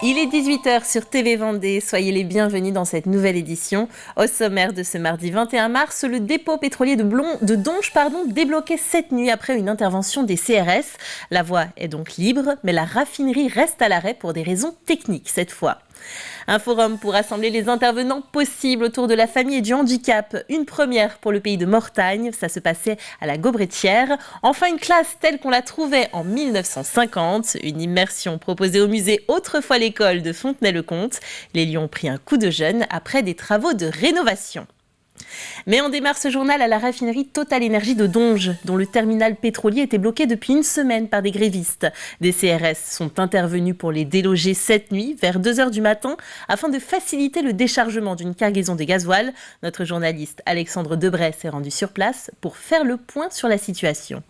Il est 18h sur TV Vendée, soyez les bienvenus dans cette nouvelle édition. Au sommaire de ce mardi 21 mars, le dépôt pétrolier de Donges débloqué cette nuit après une intervention des CRS. La voie est donc libre, mais la raffinerie reste à l'arrêt pour des raisons techniques cette fois. Un forum pour rassembler les intervenants possibles autour de la famille et du handicap. Une première pour le pays de Mortagne, ça se passait à la Gaubretière. Enfin, une classe telle qu'on la trouvait en 1950. Une immersion proposée au musée Autrefois l'école de Fontenay-le-Comte. Les lions ont pris un coup de jeune après des travaux de rénovation. Mais on démarre ce journal à la raffinerie Total Énergie de Donges, dont le terminal pétrolier était bloqué depuis une semaine par des grévistes. Des CRS sont intervenus pour les déloger cette nuit, vers 2h du matin, afin de faciliter le déchargement d'une cargaison de gasoil. Notre journaliste Alexandre Debray s'est rendu sur place pour faire le point sur la situation.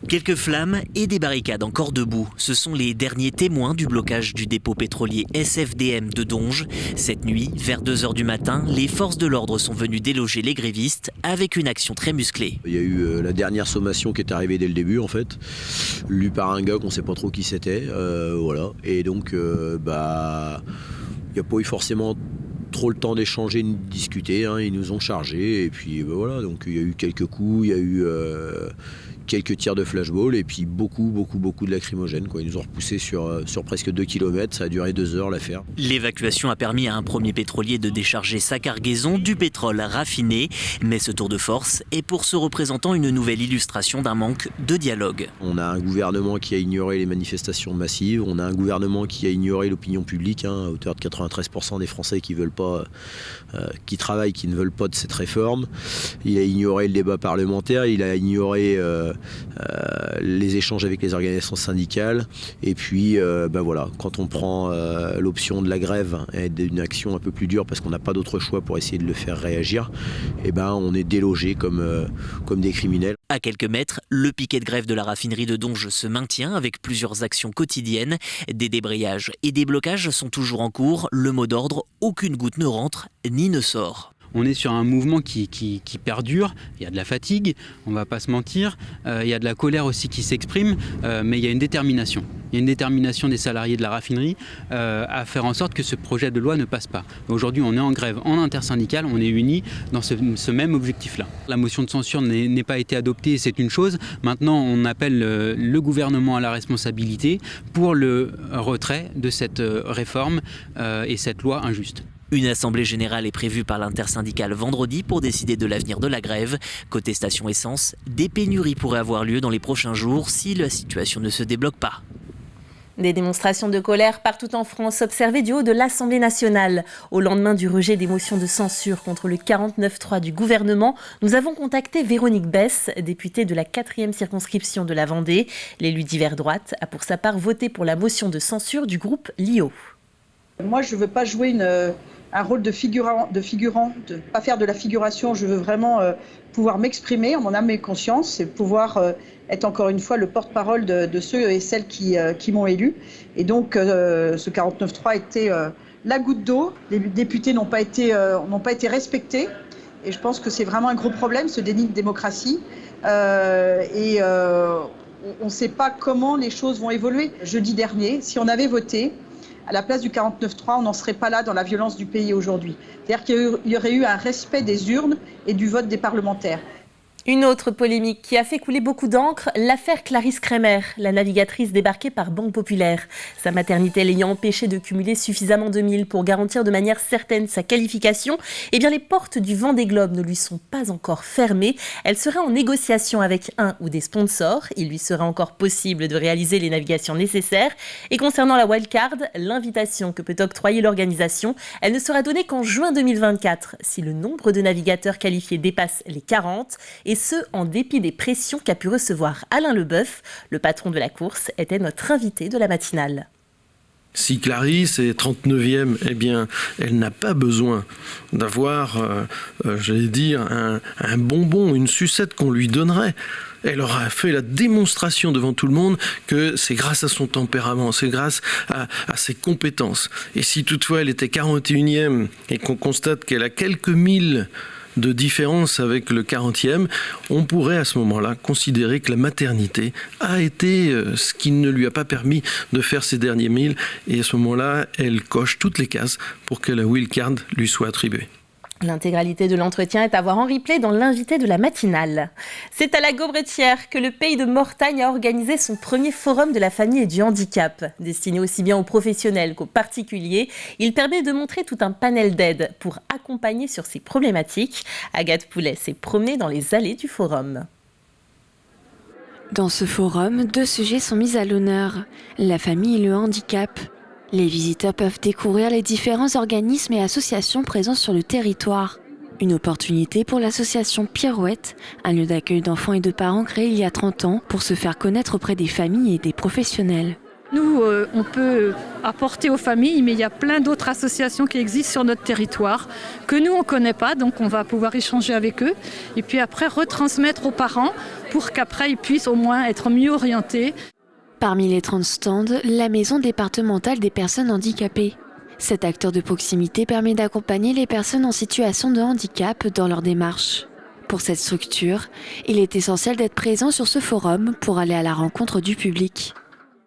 Quelques flammes et des barricades encore debout. Ce sont les derniers témoins du blocage du dépôt pétrolier SFDM de Donges. Cette nuit, vers 2h du matin, les forces de l'ordre sont venues déloger les grévistes avec une action très musclée. Il y a eu la dernière sommation qui est arrivée dès le début en fait, lue par un gars qu'on ne sait pas trop qui c'était. Voilà. Et donc, il n'y a pas eu forcément trop le temps d'échanger ni de discuter. Ils nous ont chargés et puis voilà. Donc il y a eu quelques coups, il y a eu quelques tirs de flashball et puis beaucoup de lacrymogènes. Ils nous ont repoussés sur presque 2 km, ça a duré 2 heures l'affaire. L'évacuation a permis à un premier pétrolier de décharger sa cargaison du pétrole raffiné. Mais ce tour de force est pour ce représentant une nouvelle illustration d'un manque de dialogue. On a un gouvernement qui a ignoré les manifestations massives, on a un gouvernement qui a ignoré l'opinion publique, à hauteur de 93% des Français qui veulent pas, qui travaillent, qui ne veulent pas de cette réforme. Il a ignoré le débat parlementaire, il a ignoré les échanges avec les organisations syndicales et puis voilà, quand on prend l'option de la grève et d'une action un peu plus dure parce qu'on n'a pas d'autre choix pour essayer de le faire réagir, on est délogé comme des criminels. À quelques mètres, le piquet de grève de la raffinerie de Donges se maintient avec plusieurs actions quotidiennes. Des débrayages et des blocages sont toujours en cours. Le mot d'ordre, aucune goutte ne rentre ni ne sort. On est sur un mouvement qui perdure, il y a de la fatigue, on ne va pas se mentir, il y a de la colère aussi qui s'exprime, mais il y a une détermination. Il y a une détermination des salariés de la raffinerie à faire en sorte que ce projet de loi ne passe pas. Aujourd'hui, on est en grève en intersyndicale, on est unis dans ce même objectif-là. La motion de censure n'est pas été adoptée, c'est une chose. Maintenant, on appelle le gouvernement à la responsabilité pour le retrait de cette réforme et cette loi injuste. Une assemblée générale est prévue par l'intersyndicale vendredi pour décider de l'avenir de la grève. Côté station essence, des pénuries pourraient avoir lieu dans les prochains jours si la situation ne se débloque pas. Des démonstrations de colère partout en France observées du haut de l'Assemblée nationale. Au lendemain du rejet des motions de censure contre le 49.3 du gouvernement, nous avons contacté Véronique Besse, députée de la 4e circonscription de la Vendée. L'élu d'hiver droite a pour sa part voté pour la motion de censure du groupe LIO. Moi, je ne veux pas jouer un rôle de figurant, de ne pas faire de la figuration. Je veux vraiment pouvoir m'exprimer en mon âme et conscience et pouvoir être encore une fois le porte-parole de ceux et celles qui m'ont élu. Et donc, ce 49.3 était la goutte d'eau. Les députés n'ont pas été respectés. Et je pense que c'est vraiment un gros problème, ce déni de démocratie. On ne sait pas comment les choses vont évoluer. Jeudi dernier, si on avait voté à la place du 49.3, on n'en serait pas là dans la violence du pays aujourd'hui. C'est-à-dire qu'il y aurait eu un respect des urnes et du vote des parlementaires. Une autre polémique qui a fait couler beaucoup d'encre, l'affaire Clarisse Kremer, la navigatrice débarquée par Banque Populaire. Sa maternité l'ayant empêchée de cumuler suffisamment de milles pour garantir de manière certaine sa qualification, les portes du Vendée Globe ne lui sont pas encore fermées. Elle serait en négociation avec un ou des sponsors. Il lui serait encore possible de réaliser les navigations nécessaires. Et concernant la wildcard, l'invitation que peut octroyer l'organisation, elle ne sera donnée qu'en juin 2024, si le nombre de navigateurs qualifiés dépasse les 40, et ce, en dépit des pressions qu'a pu recevoir Alain Leboeuf. Le patron de la course était notre invité de la matinale. Si Clarisse est 39e, elle n'a pas besoin d'avoir, un bonbon, une sucette qu'on lui donnerait. Elle aura fait la démonstration devant tout le monde que c'est grâce à son tempérament, c'est grâce à ses compétences. Et si toutefois elle était 41e et qu'on constate qu'elle a quelques milles de différence avec le 40e, on pourrait à ce moment-là considérer que la maternité a été ce qui ne lui a pas permis de faire ses derniers milles. Et à ce moment-là, elle coche toutes les cases pour que la wildcard lui soit attribuée. L'intégralité de l'entretien est à voir en replay dans l'invité de la matinale. C'est à la Gaubretière que le Pays de Mortagne a organisé son premier forum de la famille et du handicap. Destiné aussi bien aux professionnels qu'aux particuliers, il permet de montrer tout un panel d'aides pour accompagner sur ces problématiques. Agathe Poulet s'est promenée dans les allées du forum. Dans ce forum, 2 sujets sont mis à l'honneur, la famille et le handicap. Les visiteurs peuvent découvrir les différents organismes et associations présents sur le territoire. Une opportunité pour l'association Pirouette, un lieu d'accueil d'enfants et de parents créé il y a 30 ans pour se faire connaître auprès des familles et des professionnels. Nous, on peut apporter aux familles, mais il y a plein d'autres associations qui existent sur notre territoire que nous, on ne connaît pas, donc on va pouvoir échanger avec eux et puis après retransmettre aux parents pour qu'après ils puissent au moins être mieux orientés. Parmi les 30 stands, la maison départementale des personnes handicapées. Cet acteur de proximité permet d'accompagner les personnes en situation de handicap dans leur démarche. Pour cette structure, il est essentiel d'être présent sur ce forum pour aller à la rencontre du public.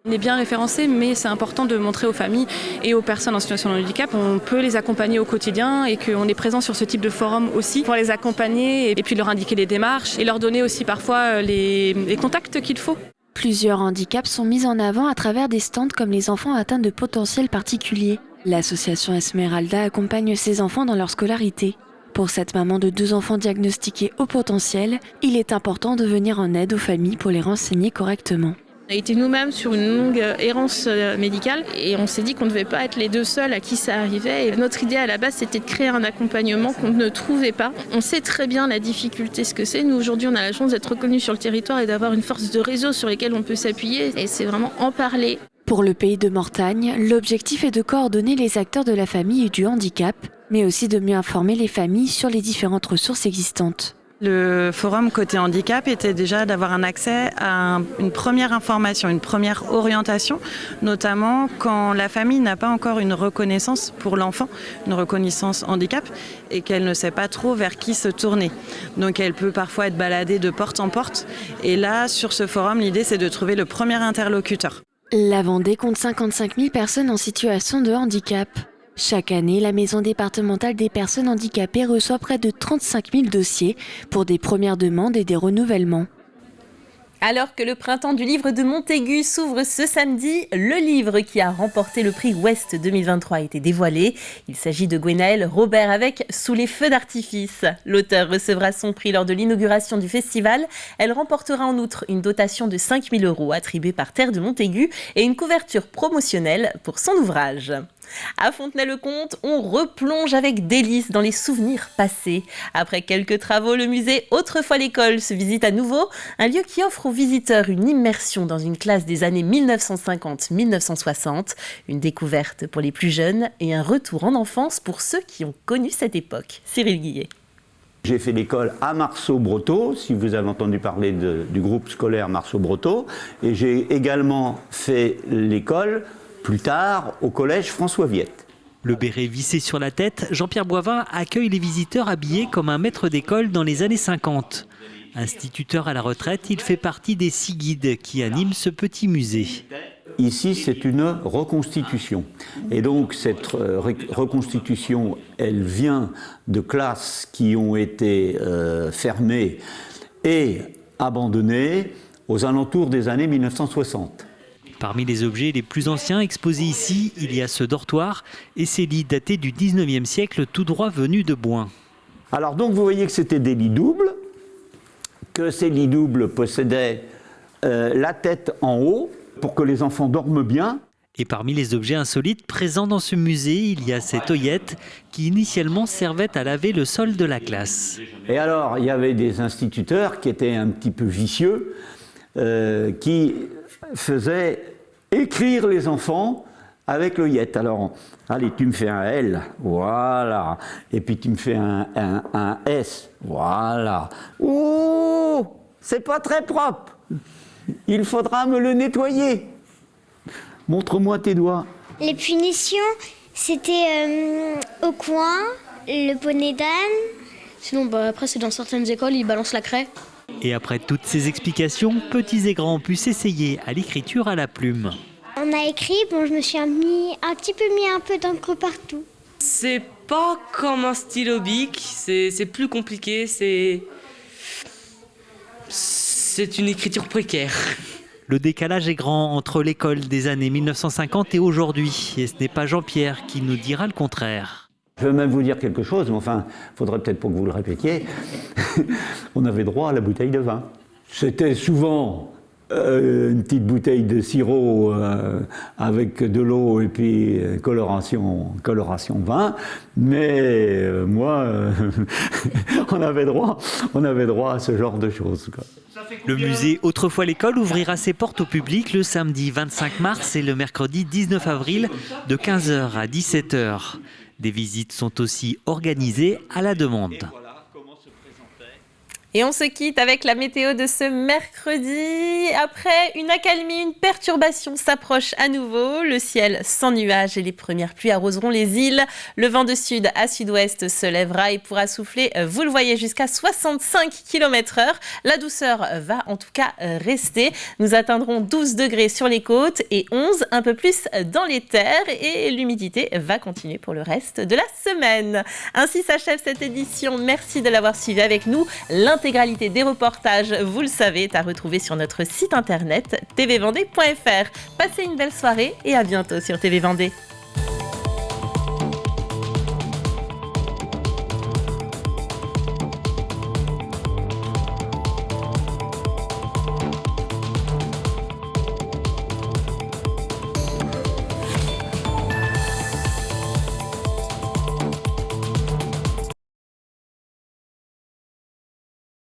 On est bien référencé, mais c'est important de montrer aux familles et aux personnes en situation de handicap. On peut les accompagner au quotidien et qu'on est présent sur ce type de forum aussi pour les accompagner et puis leur indiquer les démarches et leur donner aussi parfois les contacts qu'il faut. Plusieurs handicaps sont mis en avant à travers des stands comme les enfants atteints de potentiels particuliers. L'association Esmeralda accompagne ces enfants dans leur scolarité. Pour cette maman de 2 enfants diagnostiqués au potentiel, il est important de venir en aide aux familles pour les renseigner correctement. On a été nous-mêmes sur une longue errance médicale et on s'est dit qu'on ne devait pas être les 2 seuls à qui ça arrivait. Et notre idée à la base, c'était de créer un accompagnement qu'on ne trouvait pas. On sait très bien la difficulté, ce que c'est. Nous, aujourd'hui, on a la chance d'être reconnus sur le territoire et d'avoir une force de réseau sur lesquels on peut s'appuyer. Et c'est vraiment en parler. Pour le Pays de Mortagne, l'objectif est de coordonner les acteurs de la famille et du handicap, mais aussi de mieux informer les familles sur les différentes ressources existantes. Le forum côté handicap était déjà d'avoir un accès à une première information, une première orientation, notamment quand la famille n'a pas encore une reconnaissance pour l'enfant, une reconnaissance handicap, et qu'elle ne sait pas trop vers qui se tourner. Donc elle peut parfois être baladée de porte en porte. Et là, sur ce forum, l'idée c'est de trouver le premier interlocuteur. La Vendée compte 55 000 personnes en situation de handicap. Chaque année, la Maison départementale des personnes handicapées reçoit près de 35 000 dossiers pour des premières demandes et des renouvellements. Alors que le printemps du livre de Montaigu s'ouvre ce samedi, le livre qui a remporté le prix Ouest 2023 a été dévoilé. Il s'agit de Gwenaëlle Robert avec Sous les feux d'artifice. L'auteur recevra son prix lors de l'inauguration du festival. Elle remportera en outre une dotation de 5 000 € attribuée par Terre de Montaigu et une couverture promotionnelle pour son ouvrage. À Fontenay-le-Comte, on replonge avec délice dans les souvenirs passés. Après quelques travaux, le musée Autrefois l'école se visite à nouveau, un lieu qui offre aux visiteurs une immersion dans une classe des années 1950-1960, une découverte pour les plus jeunes et un retour en enfance pour ceux qui ont connu cette époque. Cyril Guillet. J'ai fait l'école à Marceau-Breteau, si vous avez entendu parler du groupe scolaire Marceau-Breteau, et j'ai également fait l'école plus tard au collège François Viette. Le béret vissé sur la tête, Jean-Pierre Boivin accueille les visiteurs habillés comme un maître d'école dans les années 50. Instituteur à la retraite, il fait partie des 6 guides qui animent ce petit musée. Ici, c'est une reconstitution. Et donc, cette reconstitution, elle vient de classes qui ont été fermées et abandonnées aux alentours des années 1960. Parmi les objets les plus anciens exposés ici, il y a ce dortoir et ces lits datés du 19e siècle, tout droit venus de Boin. Alors donc vous voyez que c'était des lits doubles, que ces lits doubles possédaient la tête en haut pour que les enfants dorment bien. Et parmi les objets insolites présents dans ce musée, il y a cette oeillette qui initialement servait à laver le sol de la classe. Et alors il y avait des instituteurs qui étaient un petit peu vicieux, qui faisaient écrire les enfants avec l'œillette. Alors, allez, tu me fais un L, voilà. Et puis tu me fais un S, voilà. Oh, c'est pas très propre. Il faudra me le nettoyer. Montre-moi tes doigts. Les punitions, c'était au coin, le bonnet d'âne, Sinon, après, c'est dans certaines écoles, ils balancent la craie. Et après toutes ces explications, petits et grands ont pu s'essayer à l'écriture à la plume. On a écrit, je me suis mis un peu d'encre partout. C'est pas comme un stylo bic, c'est plus compliqué, c'est une écriture précaire. Le décalage est grand entre l'école des années 1950 et aujourd'hui. Et ce n'est pas Jean-Pierre qui nous dira le contraire. Je vais même vous dire quelque chose, mais enfin, il faudrait peut-être pas que vous le répétiez. On avait droit à la bouteille de vin. C'était souvent une petite bouteille de sirop avec de l'eau et puis coloration vin. Mais moi, on avait droit à ce genre de choses, quoi. Le musée Autrefois l'école ouvrira ses portes au public le samedi 25 mars et le mercredi 19 avril de 15h à 17h. Des visites sont aussi organisées à la demande. Et on se quitte avec la météo de ce mercredi. Après une accalmie, une perturbation s'approche à nouveau. Le ciel sans nuages et les premières pluies arroseront les îles. Le vent de sud à sud-ouest se lèvera et pourra souffler, vous le voyez, jusqu'à 65 km/h. La douceur va en tout cas rester. Nous atteindrons 12 degrés sur les côtes et 11 un peu plus dans les terres. Et l'humidité va continuer pour le reste de la semaine. Ainsi s'achève cette édition. Merci de l'avoir suivi avec nous. L'intégralité des reportages, vous le savez, est à retrouver sur notre site internet tvvendée.fr. Passez une belle soirée et à bientôt sur TV Vendée.